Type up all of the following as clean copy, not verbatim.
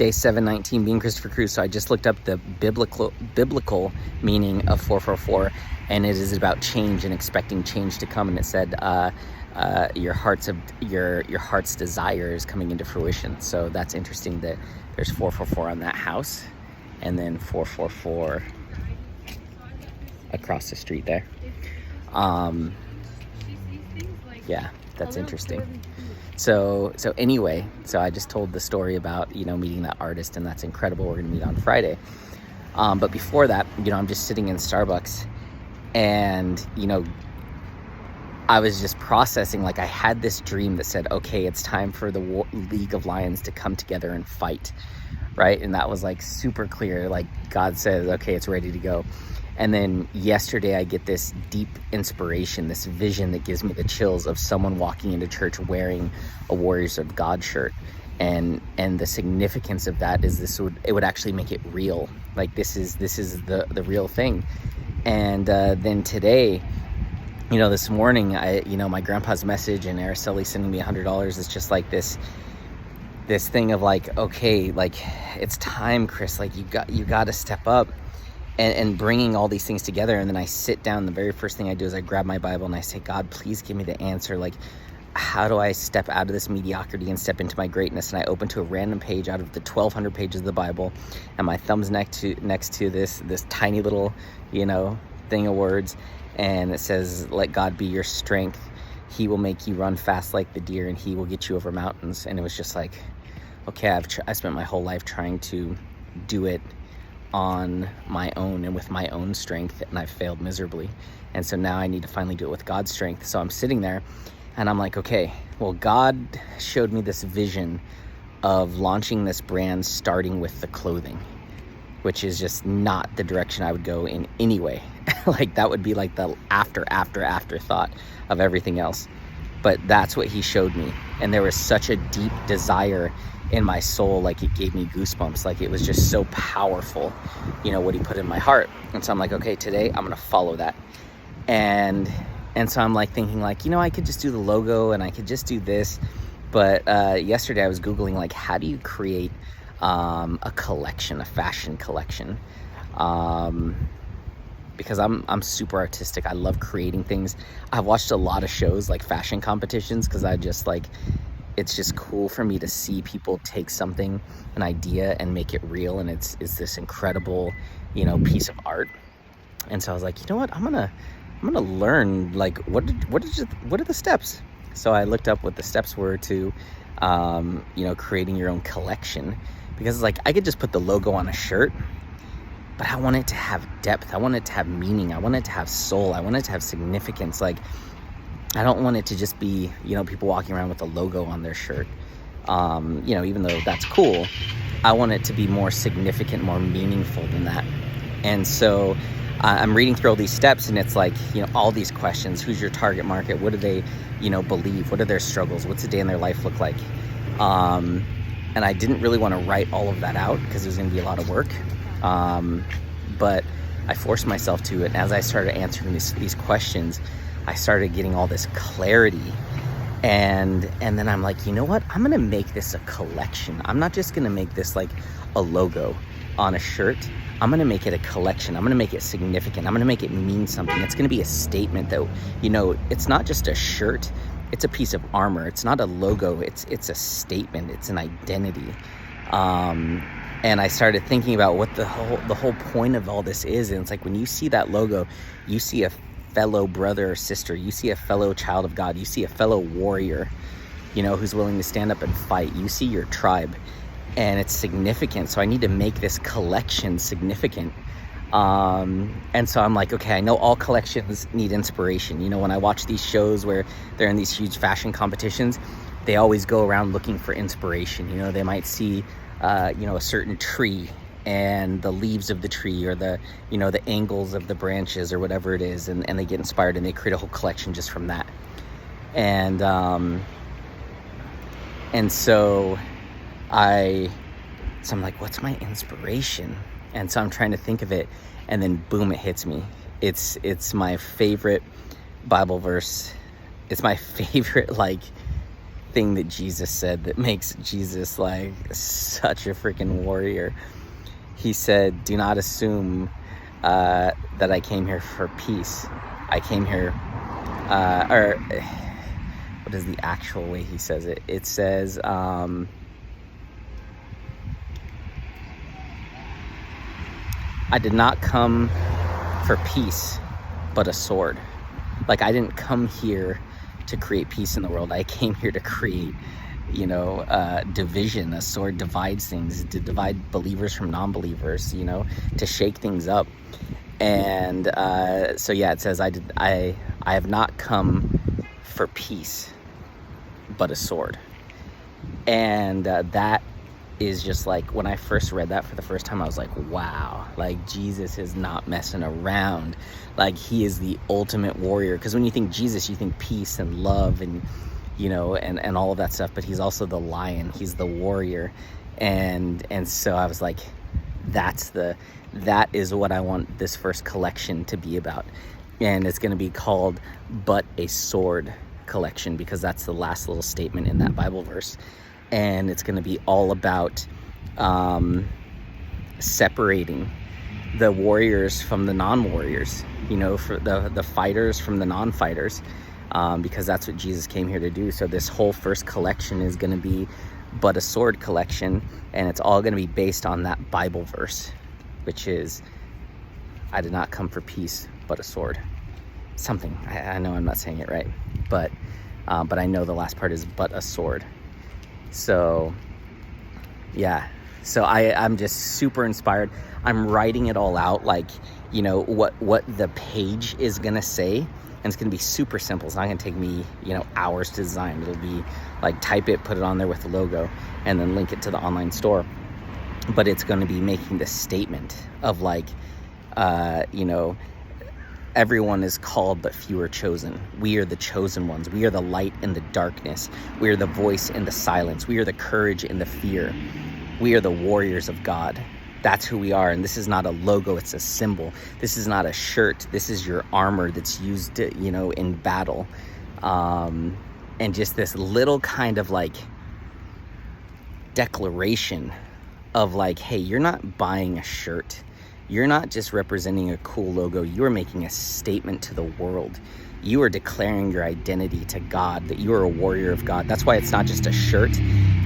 Day 719, being Christopher Cruz. So I just looked up the biblical meaning of 444, and it is about change and expecting change to come. And it said your heart's desires coming into fruition. So that's interesting that there's 444 on that house, and then 444 across the street there. Yeah, that's interesting. So anyway, so I just told the story about, meeting that artist, and that's incredible. We're gonna meet on Friday. But before that, I'm just sitting in Starbucks, and, I was just processing, like, I had this dream that said, okay, it's time for the League of Lions to come together and fight, right? And that was like super clear. Like, God says, okay, it's ready to go. And then yesterday I get this deep inspiration, this vision that gives me the chills of someone walking into church wearing a Warriors of God shirt. And the significance of that is it would actually make it real. Like, this is the real thing. And then today, this morning, my grandpa's message and Araceli sending me $100 is just like this thing of like, okay, like, it's time, Chris, like, you got to step up. And bringing all these things together. And then I sit down, the very first thing I do is I grab my Bible and I say, God, please give me the answer. Like, how do I step out of this mediocrity and step into my greatness? And I open to a random page out of the 1,200 pages of the Bible, and my thumb's next to this tiny little, thing of words. And it says, let God be your strength. He will make you run fast like the deer, and he will get you over mountains. And it was just like, okay, I spent my whole life trying to do it on my own and with my own strength, and I've failed miserably. And so now I need to finally do it with God's strength. So I'm sitting there and I'm like, okay, well, God showed me this vision of launching this brand starting with the clothing, which is just not the direction I would go in any way. Like, that would be like the afterthought of everything else. But that's what he showed me. And there was such a deep desire in my soul, like, it gave me goosebumps. Like, it was just so powerful, what he put in my heart. And so I'm like, okay, today I'm gonna follow that. And so I'm like thinking, like, I could just do the logo and I could just do this. But yesterday I was Googling, like, how do you create a collection, a fashion collection? Because I'm super artistic. I love creating things. I've watched a lot of shows, like fashion competitions, because I just like, it's just cool for me to see people take something, an idea, and make it real. And it's this incredible, piece of art. And so I was like, you know what? I'm gonna learn, like, what are the steps? So I looked up what the steps were to, creating your own collection. Because it's like, I could just put the logo on a shirt, but I want it to have depth. I want it to have meaning. I want it to have soul. I want it to have significance. Like, I don't want it to just be, people walking around with a logo on their shirt. Even though that's cool, I want it to be more significant, more meaningful than that. And so I'm reading through all these steps, and it's like, all these questions. Who's your target market? What do they, believe? What are their struggles? What's a day in their life look like? And I didn't really want to write all of that out because it was going to be a lot of work. But I forced myself to it. And as I started answering these questions, I started getting all this clarity. And then I'm like, you know what? I'm going to make this a collection. I'm not just going to make this like a logo on a shirt. I'm going to make it a collection. I'm going to make it significant. I'm going to make it mean something. It's going to be a statement that, it's not just a shirt. It's a piece of armor. It's not a logo. It's a statement. It's an identity. And I started thinking about what the whole point of all this is. And it's like, when you see that logo, you see a fellow brother or sister. You see a fellow child of God. You see a fellow warrior, who's willing to stand up and fight. You see your tribe. And it's significant. So I need to make this collection significant. And so I'm like, okay, I know all collections need inspiration. When I watch these shows where they're in these huge fashion competitions, they always go around looking for inspiration. They might see, a certain tree and the leaves of the tree, or the angles of the branches, or whatever it is. And they get inspired and they create a whole collection just from that. And so I'm like, what's my inspiration? And so I'm trying to think of it, and then boom, it hits me. It's my favorite Bible verse. It's my favorite, like, thing that Jesus said that makes Jesus like such a freaking warrior. He said, do not assume that I came here for peace. I came here, or what is the actual way he says it? It says, I did not come for peace, but a sword. Like, I didn't come here to create peace in the world. I came here to create, division. A sword divides things, to divide believers from non-believers, to shake things up. And so yeah, it says, I have not come for peace, but a sword. And that is just like, when I first read that for the first time, I was like, wow, like Jesus is not messing around. Like, he is the ultimate warrior. Because when you think Jesus, you think peace and love and and all of that stuff, but he's also the lion, he's the warrior. And so I was like, that is what I want this first collection to be about. And it's going to be called But a Sword Collection, because that's the last little statement in that Bible verse. And it's going to be all about separating the warriors from the non-warriors, for the fighters from the non-fighters, because that's what Jesus came here to do. So this whole first collection is going to be But a Sword Collection, and it's all going to be based on that Bible verse, which is, I did not come for peace, but a sword. Something, I know I'm not saying it right, but I know the last part is but a sword. So yeah, so I'm just super inspired. I'm writing it all out, like, what the page is gonna say, and it's gonna be super simple. It's not gonna take me hours to design. It'll be like, type it, put it on there with the logo, and then link it to the online store. But it's going to be making the statement of like, everyone is called, but few are chosen. We are the chosen ones. We are the light in the darkness. We are the voice in the silence. We are the courage in the fear. We are the warriors of God. That's who we are. And this is not a logo, it's a symbol. This is not a shirt. This is your armor that's used, in battle. And just this little kind of like declaration of like, hey, you're not buying a shirt. You're not just representing a cool logo. You are making a statement to the world. You are declaring your identity to God, that you are a warrior of God. That's why it's not just a shirt.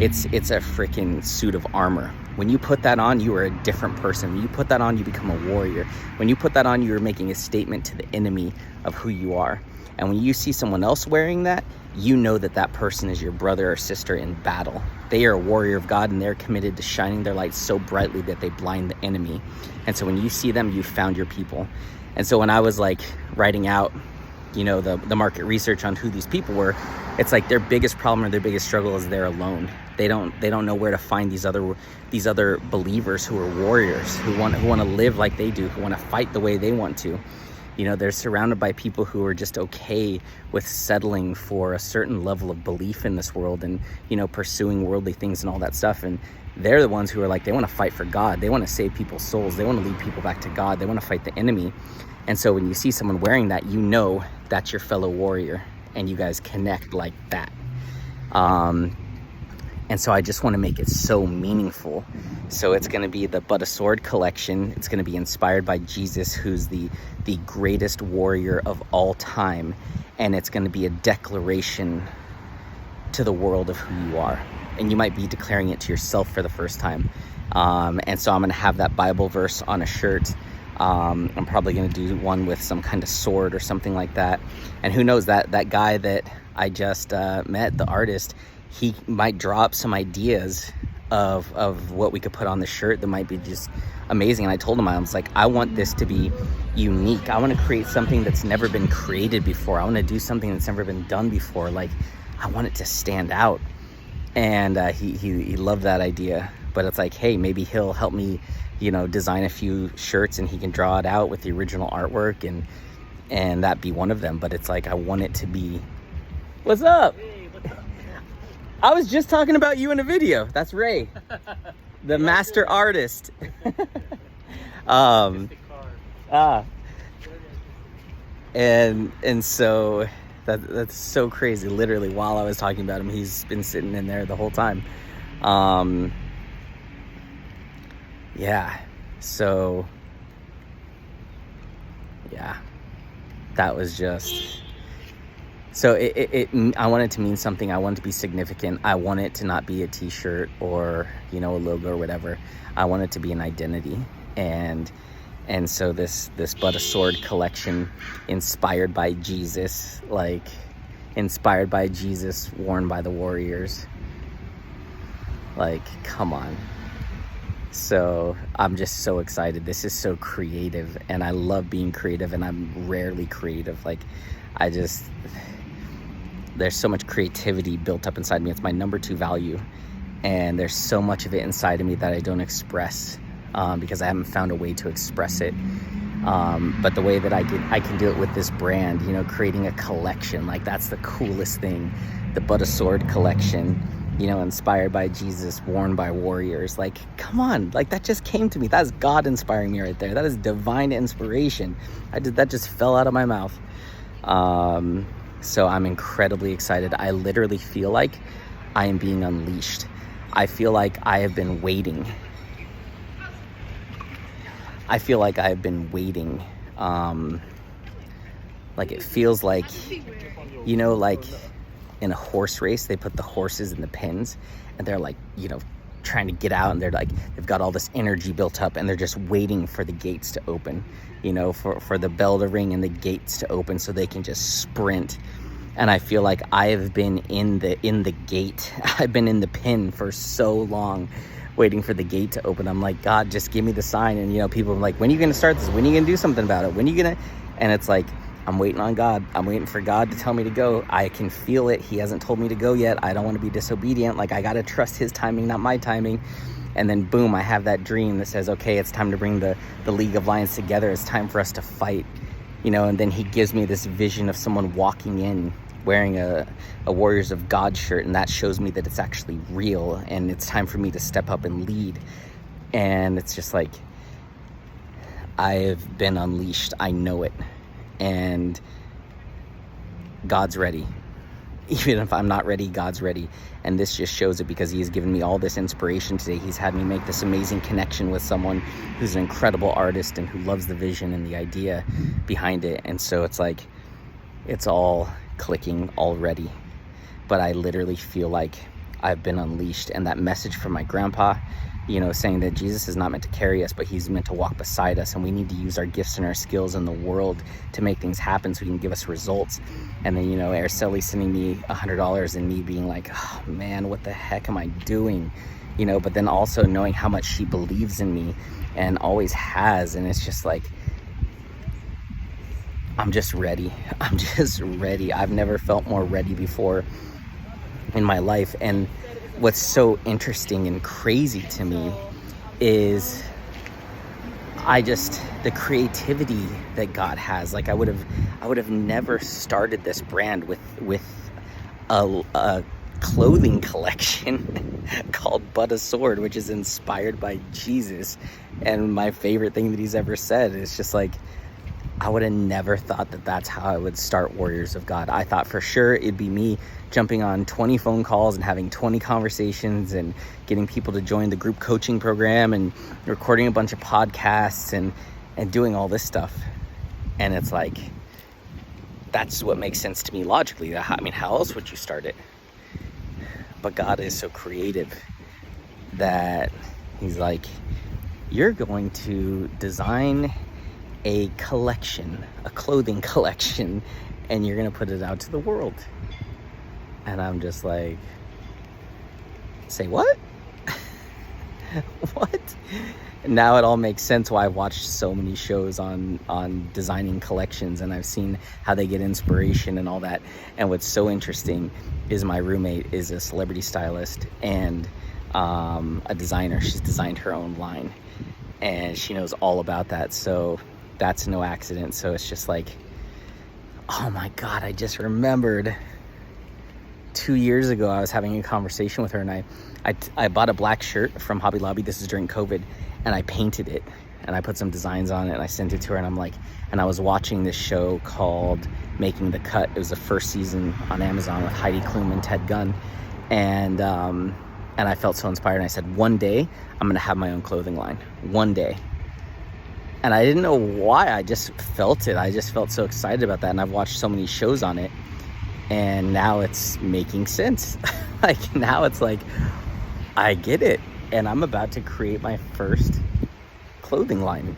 It's a freaking suit of armor. When you put that on, you are a different person. When you put that on, you become a warrior. When you put that on, you're making a statement to the enemy of who you are. And when you see someone else wearing that, you know that that person is your brother or sister in battle. They are a warrior of God, and they're committed to shining their light so brightly that they blind the enemy. And so when you see them, you found your people. And so when I was like writing out, the market research on who these people were, it's like their biggest problem or their biggest struggle is they're alone. They don't know where to find these other believers who are warriors, who want to live like they do, who want to fight the way they want to. They're surrounded by people who are just okay with settling for a certain level of belief in this world and, pursuing worldly things and all that stuff. And they're the ones who are like, they want to fight for God. They want to save people's souls. They want to lead people back to God. They want to fight the enemy. And so when you see someone wearing that, that's your fellow warrior, and you guys connect like that. And so I just want to make it so meaningful. So it's going to be the But a Sword collection. It's going to be inspired by Jesus, who's the greatest warrior of all time. And it's going to be a declaration to the world of who you are. And you might be declaring it to yourself for the first time. And so I'm going to have that Bible verse on a shirt. I'm probably going to do one with some kind of sword or something like that. And who knows, that guy that I just met, the artist, he might draw up some ideas of what we could put on the shirt that might be just amazing. And I told him, I was like, I want this to be unique. I want to create something that's never been created before. I want to do something that's never been done before. Like, I want it to stand out. And he loved that idea. But it's like, hey, maybe he'll help me, design a few shirts, and he can draw it out with the original artwork, and that be one of them. But it's like, I want it to be, what's up? Hey, what's up? I was just talking about you in a video. That's Ray, the master artist. And so That's so crazy. Literally, while I was talking about him, he's been sitting in there the whole time. Yeah. So, yeah, that was just... So I want it to mean something. I want it to be significant. I want it to not be a t-shirt or, a logo or whatever. I want it to be an identity. And so this But a Sword collection, inspired by Jesus, inspired by Jesus, worn by the warriors. Come on. So I'm just so excited. This is so creative, and I love being creative, and I'm rarely creative. There's so much creativity built up inside me. It's my number 2 value. And there's so much of it inside of me that I don't express because I haven't found a way to express it. But the way that I can do it with this brand, creating a collection, that's the coolest thing. The But a Sword collection, inspired by Jesus, worn by warriors. Come on, that just came to me. That's God inspiring me right there. That is divine inspiration. That just fell out of my mouth. So I'm incredibly excited. I literally feel like I am being unleashed. I feel like I have been waiting. It feels like, in a horse race, they put the horses in the pens and they're trying to get out, and they've got all this energy built up, and they're just waiting for the gates to open, for the bell to ring and the gates to open so they can just sprint. And I feel like I have been in the gate. I've been in the pen for so long, waiting for the gate to open. I'm like, God, just give me the sign. And people are like, when are you going to start this? When are you going to do something about it? When are you going to? And it's like, I'm waiting on God. I'm waiting for God to tell me to go. I can feel it. He hasn't told me to go yet. I don't want to be disobedient. I got to trust his timing, not my timing. And then boom, I have that dream that says, okay, it's time to bring the League of Lions together. It's time for us to fight, and then he gives me this vision of someone walking in wearing a Warriors of God shirt, and that shows me that it's actually real, and it's time for me to step up and lead. And it's just I've been unleashed. I know it. And God's ready. Even if I'm not ready, God's ready. And this just shows it, because he has given me all this inspiration today. He's had me make this amazing connection with someone who's an incredible artist and who loves the vision and the idea behind it. And so it's it's all clicking already. But I literally feel like I've been unleashed. And that message from my grandpa, saying that Jesus is not meant to carry us, but he's meant to walk beside us, and we need to use our gifts and our skills in the world to make things happen so he can give us results. And then, Araceli sending me $100 and me being like, oh man, what the heck am I doing? But then also knowing how much she believes in me and always has. And it's just I'm just ready. I've never felt more ready before in my life. And what's so interesting and crazy to me is the creativity that God has. I would have never started this brand with a clothing collection called But a Sword, which is inspired by Jesus. And my favorite thing that he's ever said is just I would have never thought that that's how I would start Warriors of God. I thought for sure it'd be me jumping on 20 phone calls and having 20 conversations and getting people to join the group coaching program and recording a bunch of podcasts and doing all this stuff. And it's that's what makes sense to me logically. I mean, how else would you start it? But God is so creative that he's you're going to design a collection, a clothing collection, and you're gonna put it out to the world. And I'm just say what? What? Now it all makes sense why I've watched so many shows on designing collections, and I've seen how they get inspiration and all that. And what's so interesting is my roommate is a celebrity stylist and a designer. She's designed her own line, and she knows all about that. So that's no accident. So it's just oh my God, I just remembered 2 years ago I was having a conversation with her, and I bought a black shirt from Hobby Lobby. This is during COVID, and I painted it. and I put some designs on it and I sent it to her, and I'm like, and I was watching this show called Making the Cut. It was the first season on Amazon with Heidi Klum and Ted Gunn, and I felt so inspired, and I said, one day I'm gonna have my own clothing line, one day. And I didn't know why, I just felt it. I just felt so excited about that, and I've watched so many shows on it, and now it's making sense. Like, now it's like, I get it, and I'm about to create my first clothing line,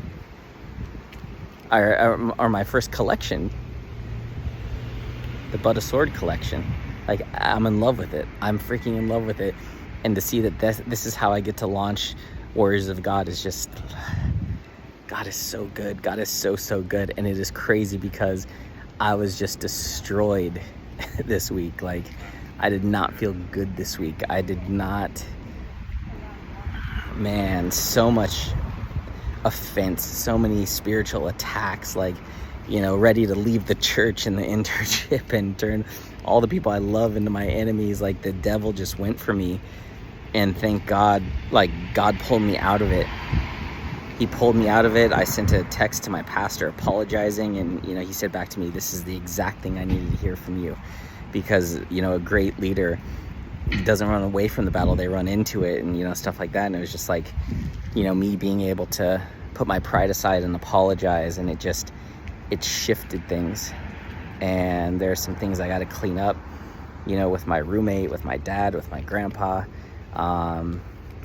or my first collection, the But a Sword collection. Like, I'm in love with it. I'm freaking in love with it. And to see that this is how I get to launch Warriors of God is just, God is so good. God is so, so good. And it is crazy because I was just destroyed this week. Like, I did not feel good this week. I did not, man, so much offense, so many spiritual attacks, like, you know, ready to leave the church and the internship and turn all the people I love into my enemies. Like, the devil just went for me, and thank God, like, God pulled me out of it. He pulled me out of it. I sent a text to my pastor apologizing, and, you know, he said back to me, this is the exact thing I needed to hear from you, because, you know, a great leader doesn't run away from the battle, they run into it, and, you know, stuff like that. And it was just like, you know, me being able to put my pride aside and apologize, and it shifted things. And there's some things I got to clean up, you know, with my roommate, with my dad, with my grandpa.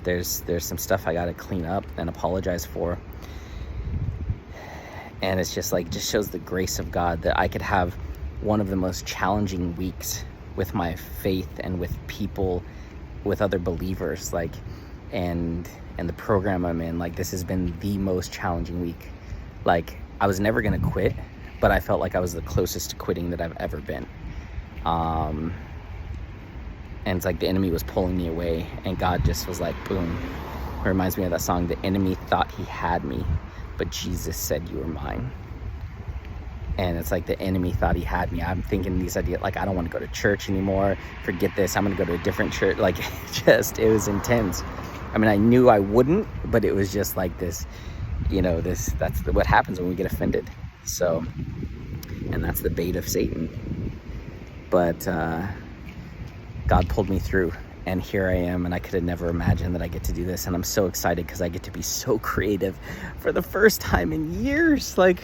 There's some stuff I got to clean up and apologize for. And it's just like, just shows the grace of God that I could have one of the most challenging weeks with my faith and with people, with other believers, like, and the program I'm in. Like, this has been the most challenging week. Like, I was never gonna quit, but I felt like I was the closest to quitting that I've ever been. And it's like the enemy was pulling me away, and God just was like, boom. It reminds me of that song, the enemy thought he had me, but Jesus said you were mine. And it's like the enemy thought he had me. I'm thinking these ideas, like, I don't want to go to church anymore. Forget this. I'm going to go to a different church. Like, it was intense. I mean, I knew I wouldn't, but it was just like this, you know, that's what happens when we get offended. So, and that's the bait of Satan. But God pulled me through, and here I am, and I could have never imagined that I get to do this. And I'm so excited because I get to be so creative for the first time in years. Like,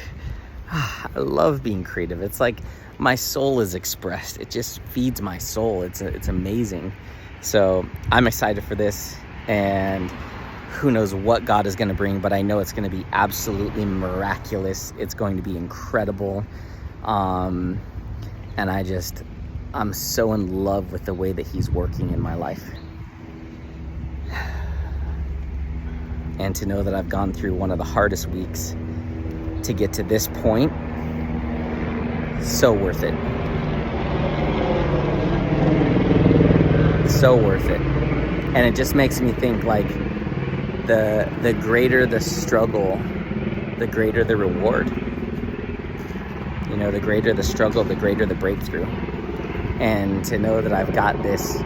I love being creative. It's like my soul is expressed. It just feeds my soul. It's amazing. So I'm excited for this, and who knows what God is going to bring, but I know it's going to be absolutely miraculous. It's going to be incredible. And I'm so in love with the way that he's working in my life. And to know that I've gone through one of the hardest weeks to get to this point, so worth it. So worth it. And it just makes me think, like, the greater the struggle, the greater the reward. You know, the greater the struggle, the greater the breakthrough. And to know that I've got this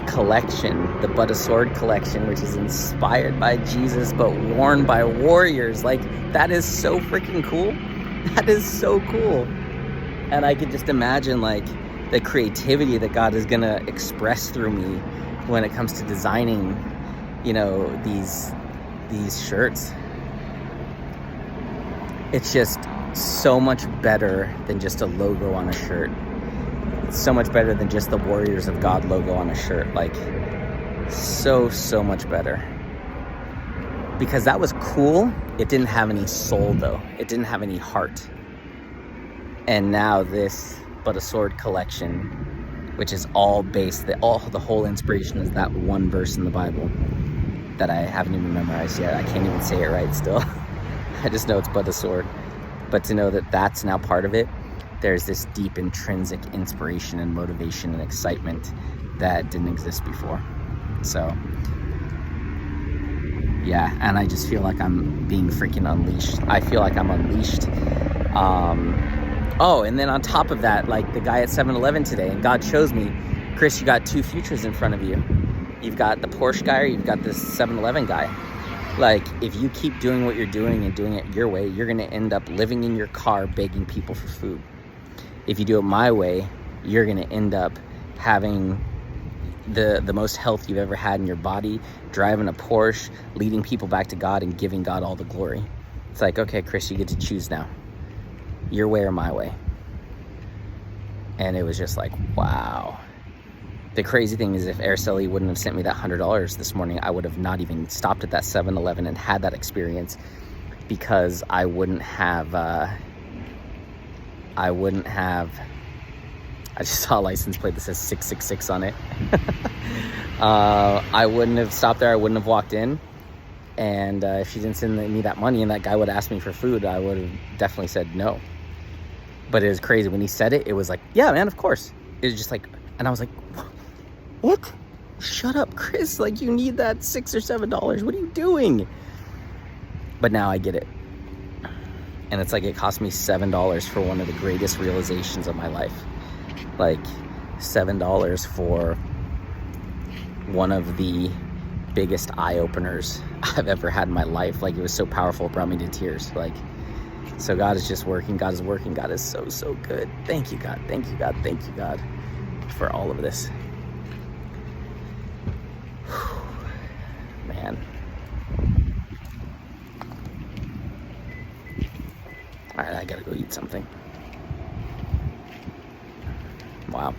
collection, the But a Sword collection, which is inspired by Jesus but worn by warriors, like, that is so freaking cool. That is so cool. And I could just imagine, like, the creativity that God is gonna express through me when it comes to designing, you know, these shirts. It's just so much better than just a logo on a shirt. It's so much better than just the Warriors of God logo on a shirt. Like, so much better. Because that was cool. It didn't have any soul, though. It didn't have any heart. And now this But a Sword collection, which is all based, the whole inspiration is that one verse in the Bible that I haven't even memorized yet. I can't even say it right still. I just know it's But a Sword. But to know that that's now part of it, there's this deep intrinsic inspiration and motivation and excitement that didn't exist before. So, yeah, and I just feel like I'm being freaking unleashed. I feel like I'm unleashed. Oh, and then on top of that, like, the guy at 7-Eleven today, and God shows me, Chris, you got two futures in front of you. You've got the Porsche guy, or you've got this 7-Eleven guy. Like, if you keep doing what you're doing and doing it your way, you're going to end up living in your car begging people for food. If you do it my way, you're going to end up having the most health you've ever had in your body, driving a Porsche, leading people back to God, and giving God all the glory. It's like, okay, Chris, you get to choose now. Your way or my way. And it was just like, wow. The crazy thing is, if Araceli wouldn't have sent me that $100 this morning, I would have not even stopped at that 7-Eleven and had that experience, because I wouldn't have, I just saw a license plate that says 666 on it. I wouldn't have stopped there. I wouldn't have walked in. And if she didn't send me that money and that guy would ask me for food, I would have definitely said no. But it was crazy. When he said it, it was like, yeah, man, of course. It was just like, and I was like, what? Shut up, Chris. Like, you need that $6 or $7. What are you doing? But now I get it. And it's like, it cost me $7 for one of the greatest realizations of my life. Like, $7 for one of the biggest eye-openers I've ever had in my life. Like, it was so powerful, it brought me to tears. Like, so God is just working. God is working. God is so, so good. Thank you, God. Thank you, God. Thank you, God, for all of this. Man. All right, I gotta go eat something. Wow.